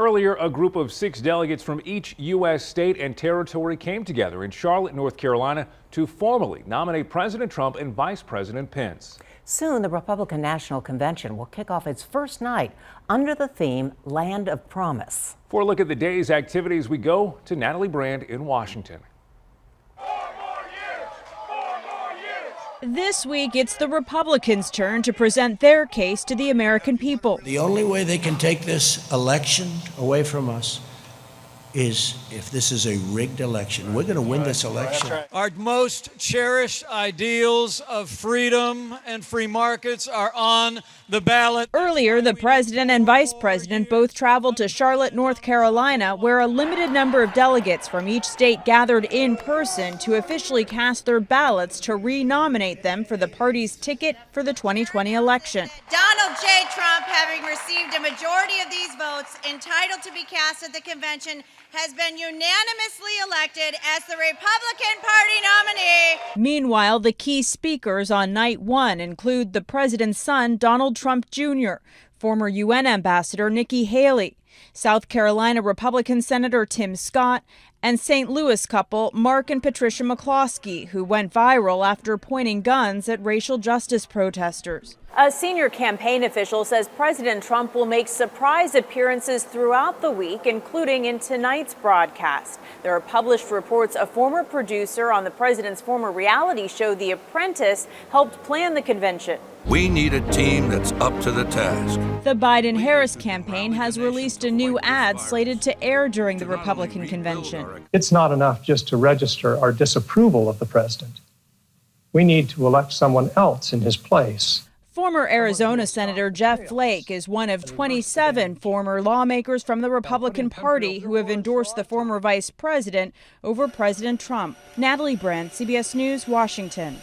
Earlier, a group of 6 delegates from each U.S. state and territory came together in Charlotte, North Carolina to formally nominate President Trump and Vice President Pence. Soon, the Republican National Convention will kick off its first night under the theme Land of Promise. For a look at the day's activities, we go to Natalie Brand in Washington. This week, it's the Republicans' turn to present their case to the American people. The only way they can take this election away from us is if this is a rigged election. We're going to win this election. Our most cherished ideals of freedom and free markets are on the ballot. Earlier, the president and vice president both traveled to Charlotte, North Carolina, where a limited number of delegates from each state gathered in person to officially cast their ballots to re-nominate them for the party's ticket for the 2020 election. Donald J. Trump, having received a majority of these votes entitled to be cast at the convention, has been unanimously elected as the Republican Party nominee. Meanwhile, the key speakers on night one include the president's son, Donald Trump Jr., former UN Ambassador Nikki Haley, South Carolina Republican Senator Tim Scott, and St. Louis couple Mark and Patricia McCloskey, who went viral after pointing guns at racial justice protesters. A senior campaign official says President Trump will make surprise appearances throughout the week, including in tonight's broadcast. There are published reports a former producer on the president's former reality show, The Apprentice, helped plan the convention. We need a team that's up to the task. The Biden-Harris campaign has released a new ad slated to air during the Republican convention. It's not enough just to register our disapproval of the president. We need to elect someone else in his place. Former Arizona Senator Jeff Flake is one of 27 former lawmakers from the Republican Party who have endorsed the former vice president over President Trump. Natalie Brand, CBS News, Washington.